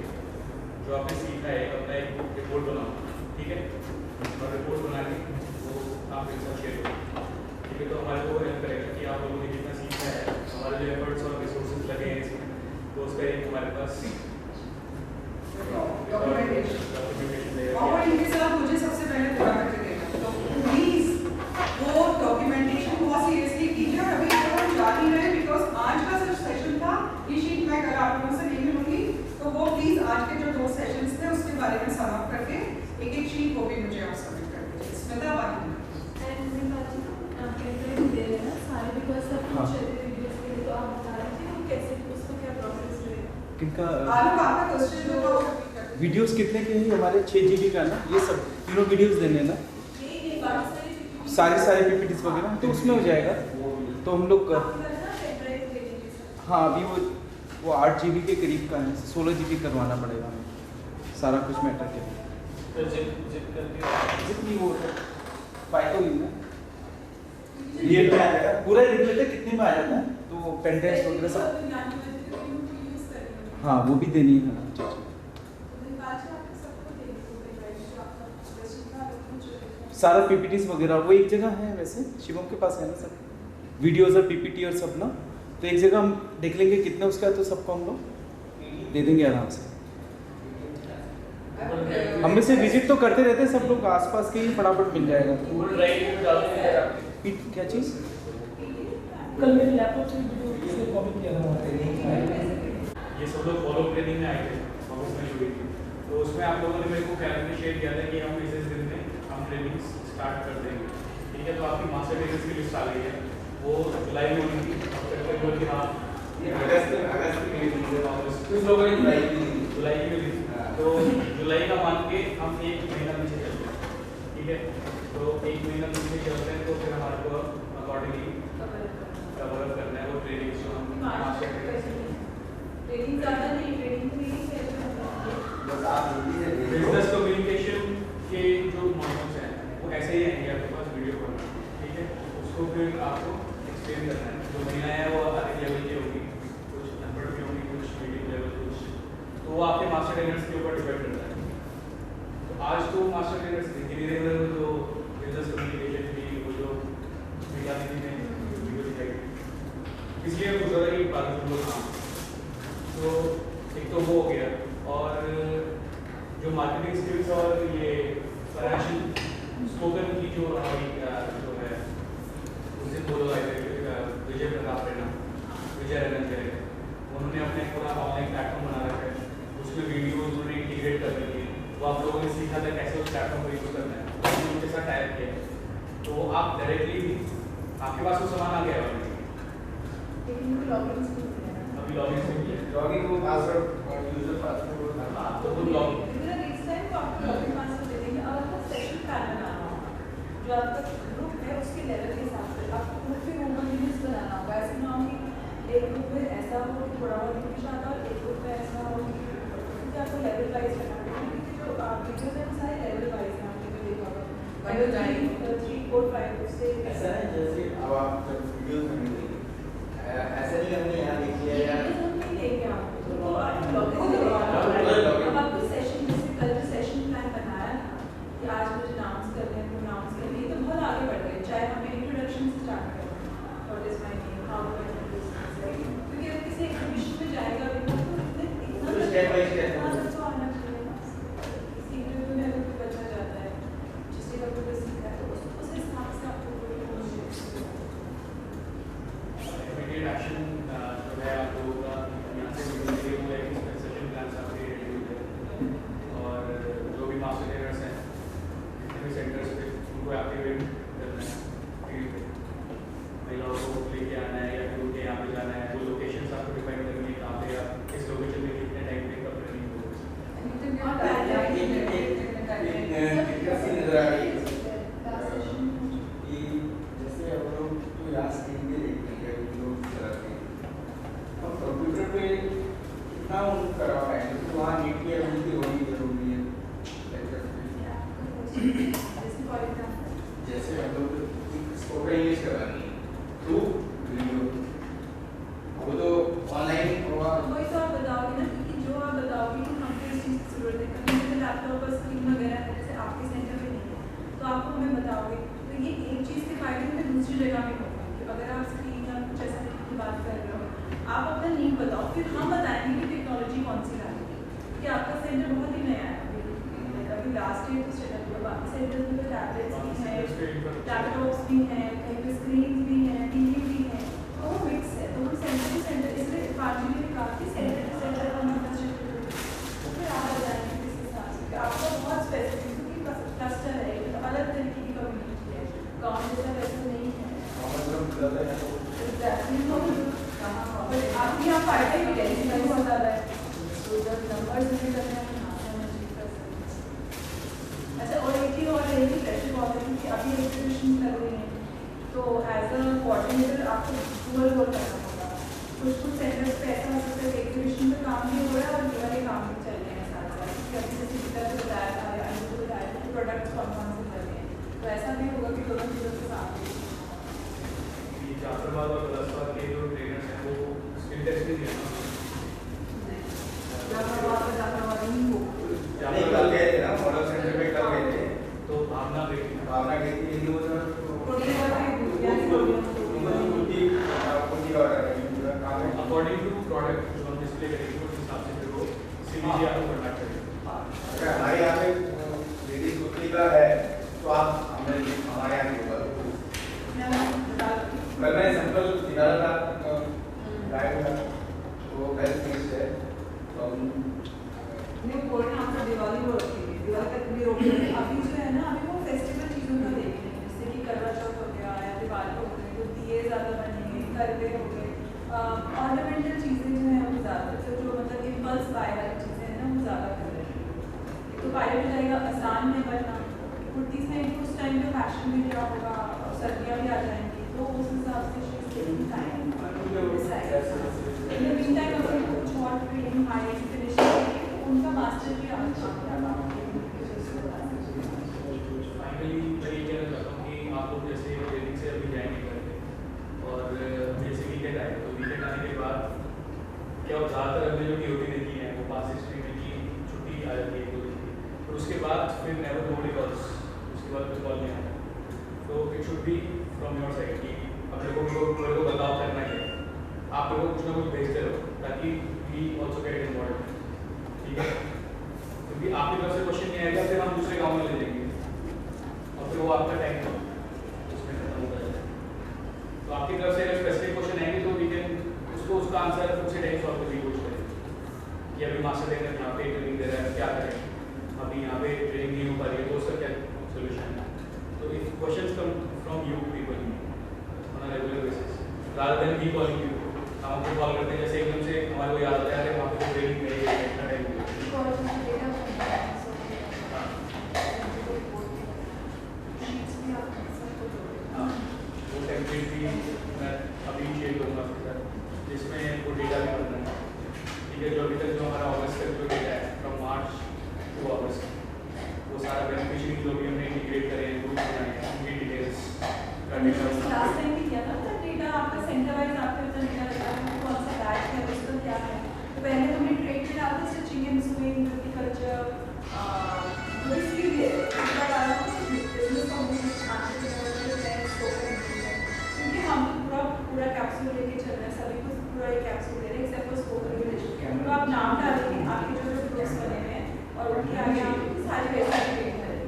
जो आपने सीखा है, अपना एक रिपोर्ट बनाओ, ठीक है, और रिपोर्ट बना के वो आप एक साथ शेयर करो, ठीक है। तो हमारे को हेल्प करेगा कि आप लोगों ने कितना सीखा है, हमारे जो एफर्ट्स और रिसोर्सेज लगे हैं इसमें, तो उसका एक हमारे पास डॉक्यूमेंटेशन। और इनके साथ मुझे सबसे पहले पूरा करके देना, तो प्लीज वो डॉक्यूमेंटेशन बहुत सीरियसली कीजिए। और अभी तो हम जा नहीं रहे, बिकॉज आज का सिर्फ सेशन था, ये शीट मैं कल आप लोगों से नहीं मिलूंगी, तो वो प्लीज आज के जो 2 सेशंस थे उसके बारे में समाप्त करके एक शीट वो भी मुझे आप सबमिट कर दीजिए। इसमें तो बात किनका आपका क्वेश्चन जो वीडियोस कितने के हैं हमारे? 6 GB का ना, ये सब तीनों वीडियोस देने ना, सारी PPTs वगैरह, तो उसमें हो जाएगा। तो हम लोग हाँ, अभी वो 8 GB के करीब का है, 16 GB करवाना पड़ेगा हमें सारा कुछ मैटर के लिए। तो जितनी वो फाइटो ही ना ये पे आ जाएगा पूरा रेगुलेटर कितने में आ जाता है, तो पेंटेंस वगैरह सब हाँ वो भी देनी है। सारा PPTs वगैरह वो एक जगह है, वैसे शिवम के पास है ना सब वीडियोस और PPT और सब ना, तो एक जगह हम देख लेंगे कितना उसका है, तो सबको हम लोग दे देंगे आराम से। हम में से विजिट तो करते रहते हैं सब लोग, आसपास के ही फटाफट मिल जाएगा। क्या चीज़ कल मेरे लैपटॉप से वीडियो कॉपी किया था, ये सब लोग फॉलो ट्रेनिंग में आए थे, ऑफिस में हुई थी, तो उसमें आप लोगों ने मेरे को कैलेंडर शेयर किया था कि हम इस दिन में हम ट्रेनिंग स्टार्ट कर देंगे, ठीक है। तो आपकी मास्टर ट्रेनर्स की लिस्ट आ गई है, वो जुलाई में होनी थी, सेप्टेम्बर की हाँ अगस्त में कुछ लोगों ने जुलाई की मिली, तो जुलाई का मान के हम 1 महीना पीछे चलते हैं, ठीक है। तो 1 महीना पीछे चलते हैं, तो फिर हमारे को अकॉर्डिंगली कवर अप करना है वो ट्रेनिंग जो हम मास्टर ट्रेनिंग ज़्यादा नहीं, ट्रेनिंग बिजनेस कम्युनिकेशन के जो मॉड्यूल्स हैं वो ऐसे ही आएंगे आपके पास वीडियो पर, ठीक है। उसको फिर आपको एक्सप्लेन करना है, जो महिलाएं हैं वो अलग लेवल की होगी, कुछ अनपढ़ की होगी, कुछ मीडियम लेवल, कुछ तो वो आपके मास्टर ट्रेनर्स के ऊपर डिपेंड करता है। तो आज तो मास्टर ट्रेनर्स धीरे धीरे जो बिजनेस कम्युनिकेशन की वो जो मीडिया में वीडियो दिखाई, इसलिए वो ज़्यादा ही बात हम लोग काम, तो एक तो वो हो गया। और जो मार्केटिंग स्किल्स और ये फाइनेंशियल स्पोकन की जो हमारी जो है उस दिन बोलो विजय प्रताप रैना, विजय रैना के उन्होंने अपने पूरा ऑनलाइन प्लेटफॉर्म बना रखा है, उसमें वीडियोज उन्होंने इंटीग्रेट कर रही है, वो आप लोगों ने सीखा था कैसे उस प्लेटफॉर्म को यूज करना है, उनके साथ टाइप किया है, तो आप डायरेक्टली आपके पास वो सामान आ गया है अभी लॉगिन से किया है, लॉगिन वो पासवर्ड और यूजर पासवर्ड हाँ तो वो लॉगिन नेक्स्ट टाइम को आपको लॉगिन पासवर्ड दे देंगे, और आपका सेशन प्लान बनाना होगा, जो आपका ग्रुप है उसके लेवल के हिसाब से आपको ग्रुप भी होमोजेनियस बनाना होगा। ऐसे ना हो कि एक ग्रुप में ऐसा हो कि थोड़ा बहुत इंग्लिश आता है और एक ग्रुप में ऐसा हो कि आपको लेवल वाइज करना होगा, क्योंकि जो आप वीडियोस हैं सारे लेवल वाइज हैं, आपने भी देखा होगा 3, 4, 5 उससे ऐसा है जैसे अब आप जब वीडियो बनेंगे ऐसा नहीं हमने यहाँ देख लिया यार लेके आपको तो आप लॉगिन आपको सेशन जैसे कल जो सेशन प्लान बनाया था कि आज मुझे अनाउंस करना है, प्रोनाउंस करना है, तो बहुत आगे बढ़ गए, चाहे हमें इंट्रोडक्शन से स्टार्ट करें, what is my name, how do I do this, क्योंकि अगर किसी एग्जीबिशन में जाएगा भी तो इतना स्टेप बाय स्टेप तो आना चाहिए ना। किसी इंटरव्यू में अगर कोई बच्चा जाता है जिसने कभी कुछ सीखा है तो उस हिसाब से आपको इमीडिएट एक्शन जो है आप लोगों का यहाँ से वीडियो हुआ है कि सेशन प्लान आपके रेडी हो जाए, और जो भी मास्टर ट्रेनर्स हैं जितने भी सेंटर्स पे उनको एक्टिवेट करना है, फील्ड पे महिलाओं को लेके आना है या फिर उनके यहाँ पे जाना है, वो लोकेशन आपको डिपेंड करनी है कहाँ पे आप किस लोकेशन में कितने टाइम पे कब ट्रेनिंग हो। जैसे हम लोग तो यहाँ स्क्रीन पे देखते हैं कंप्यूटर पे कितना उन करा पाएंगे, तो वहाँ नीट की एबिलिटी होनी जरूरी है। जैसे हम लोग स्पोकन इंग्लिश करवानी है थ्रू वीडियो, वो तो ऑनलाइन होगा। वही तो आप बताओगे ना, क्योंकि जो आप बताओगे कि हमको इस चीज़ की ज़रूरत है, कभी जैसे लैपटॉप पर स्क्रीन वगैरह है जैसे आपके सेंटर में नहीं है, तो आपको हमें बताओगे, तो ये एक चीज़ के फायदे में दूसरी जगह में होगा कि अगर आप स्क्रीन या कुछ ऐसा की बात कर रहे हो, आप अपना नीड बताओ, फिर हम बताएंगे कि टेक्नोलॉजी कौन सी लानी है, क्योंकि आपका सेंटर बहुत ही नया है, अभी लास्ट ईयर तो सेटअप हुआ, बाकी सेंटर्स में तो टैबलेट्स भी हैं, लैपटॉप्स भी हैं, कहीं पे स्क्रीन भी हैं, टीवी भी हैं, तो वो मिक्स है, तो वो सेंटर टू सेंटर इसलिए पार्टी में काफ़ी सेंटर टू सेंटर हम तो फिर आप बताएंगे किस हिसाब से आपका बहुत स्पेसिफिक, क्योंकि क्लस्टर है, तो अलग तरीके की कम्युनिटी है, गाँव जैसा वैसा नहीं है। आपके यहाँ फायदा भी है, बहुत ज़्यादा है, तो जब नंबर्स नहीं करते हैं अच्छा। और एक चीज़ और है कि प्रेशर बहुत है, क्योंकि अभी एग्जीबिशन कर रही हैं, तो एज अ कोऑर्डिनेटर आपको पूरा रोल करना होगा। कुछ सेंटर्स पे ऐसा हो सकता है कि जाफराबाद और बलसाबाद के जो ट्रेनर्स हैं वो स्किल टेस्ट नहीं दिया ना। जाफराबाद नहीं हो। नहीं कल गए थे ना मॉडल सेंटर पे कल गए थे तो भावना गई थी इन लोगों ने अकॉर्डिंग टू प्रोडक्ट जो हम डिस्प्ले करेंगे उस हिसाब से फिर वो सीबीजी आपको कॉन्टैक्ट करेगा। अगर हमारे यहाँ पे लेडीज कुर्ती का है तो आप हमारे यहाँ के ऊपर कल मैं सैंपल निकाला था लाइव का वो वेल फिनिश्ड है तो नहीं बोल रहे हैं आपका दिवाली वो रखेंगे दिवाली तक भी रोक रहे हैं अभी जो है ना अभी वो फेस्टिवल चीज़ों का देख रहे हैं जैसे कि करवा चौथ हो गया या दिवाली हो गई तो दिए ज़्यादा बनेंगे करवे हो गए ऑर्नामेंटल चीज़ें जो हैं वो ज़्यादा जो मतलब इम्पल्स बाय वाली चीज़ें हैं ना वो ज़्यादा कर रहे हैं तो पायलट हो जाएगा आसान में बनना कुर्तीज़ में उस टाइम पे फैशन में क्या होगा सर्दियाँ भी आ जाएंगी तो उस हिसाब से टाइम इन टाइम अगर कुछ और ट्रेनिंग हाई फिनिशिंग उनका मास्टर भी फाइनली मैं ये कहना चाहता हूँ कि आप लोग जैसे ट्रेनिंग से अभी जाएंगे करके और जैसे वीकेंड आए तो वीकेंड आने के बाद क्या ज़्यादातर हमने जो ड्यूटी देखी है वो पास हिस्ट्री में की छुट्टी आ जाती है 2 दिन की और उसके बाद फिर नेवर नोबडी कॉल्स उसके बाद कोई कॉल नहीं आता तो it should be from your side कि अब मेरे को बताओ करना है आप लोगों को कुछ ना कुछ भेजते रहो ताकि वी ऑल्सो गेट इन्वॉल्व ठीक है क्योंकि आपकी तरफ से क्वेश्चन नहीं आएगा फिर हम दूसरे गाँव में ले जाएंगे और फिर वो आपका टाइम उसमें खत्म हो जाएगा तो आपकी तरफ से अगर स्पेसिफिक क्वेश्चन आएंगे तो वी कैन उसका आंसर उसी टाइम सॉल्व करने की कोशिश करें कि अभी मास्टर ट्रेनर यहाँ पे ट्रेनिंग दे रहा है क्या करें अभी यहाँ पे ट्रेनिंग नहीं हो पा रही है तो उसका क्या सोल्यूशन है तो if questions come from you people on a regular basis rather than we calling you हम आपको कॉल करते हैं जैसे एकदम से हमारे को याद आता है कि वहाँ पे ट्रेनिंग नहीं है इतना टाइम हाँ वो टेम्पलेट भी मैं अभी शेयर करूँगा आपके साथ जिसमें वो डेटा भी बनना है ठीक है जो अभी तक जो हमारा ऑगस्ट का जो डेटा है फ्रॉम मार्च टू अगस्त वो सारा बेनिफिशियरी जो भी हमने इंटीग्रेट करे हैं ग्रुप बनाए हैं उनकी डिटेल्स लास्ट टाइम भी किया था ना डेटा आपका सेंटर वाइज आपके उतना डेटा रहता है कौन सा बैच है उसका क्या है तो पहले हमने ट्रेड में डाला स्टिचिंग एंड स्विंग हॉर्टिकल्चर जो इसलिए भी इसका डाला बिजनेस कम्युनिकेशन क्योंकि हम पूरा कैप्सूल लेके चल रहे हैं सभी को पूरा एक कैप्सूल दे रहे हैं एक्सेप्ट फॉर स्पोकन इंग्लिश तो आप नाम डालेंगे आपके जो ग्रुप्स बने हुए हैं और उनके आगे आप सारी वेबसाइट ट्रेन करेंगे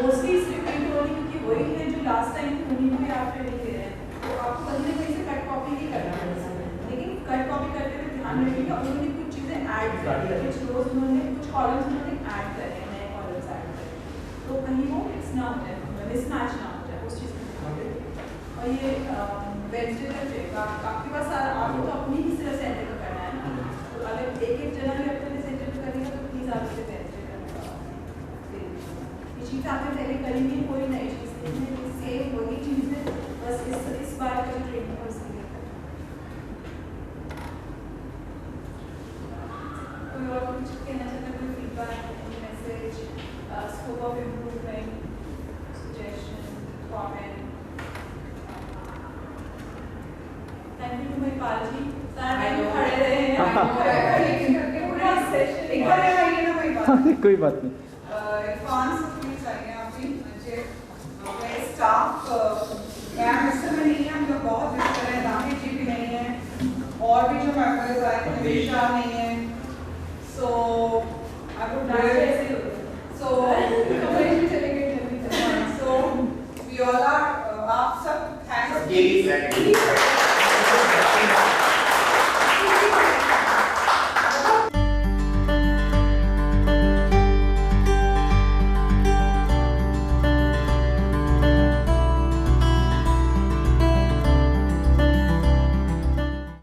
मोस्टली इसलिए प्रिंट होगी क्योंकि वही है जो लास्ट टाइम उन्हीं को आप ट्रेनिंग दे रहे हैं तो आपको कहीं ना कहीं से कट कॉपी नहीं करना है लेकिन कट कॉपी करते हुए ध्यान रखिएगा उन्होंने कुछ चीज़ें ऐड करी है कुछ रोज उन्होंने कुछ कॉलम्स उन्होंने ऐड करे हैं नए कॉलम्स ऐड करे तो कहीं वो मिक्स ना हो जाए मिसमैच ना हो जाए उस चीज़ में और ये वेंसडे तक आपके पास आपको तो अपनी ही सिर्फ सेंटर पर करना है ना तो अगर एक जना भी अपने सेंटर पर करेगा तो प्लीज़ आप इसे वेंसडे करना ये चीज़ आपने पहले करेंगे कोई नई चीज़ नहीं सेम वही चीज़ है बस इस बार का ट्रेनिंग है उसके लिए कोई और कुछ कहना चाहता है कोई feedback message scope of improvement suggestion comment thank you Mahipal ji खड़े रहे हैं पूरा सेशन एक बार आइए ना महिपाल कोई बात नहीं इरफान से प्लीज आइए आप भी मुझे मेरे स्टाफ मैम इस समय नहीं है हम लोग बहुत व्यस्त हैं राकेश जी भी नहीं है और भी जो मेंबर्स आए हैं विशाल नहीं है सो आई वुड सो भी चले गए सो वी ऑल आर आप सब थैंक्स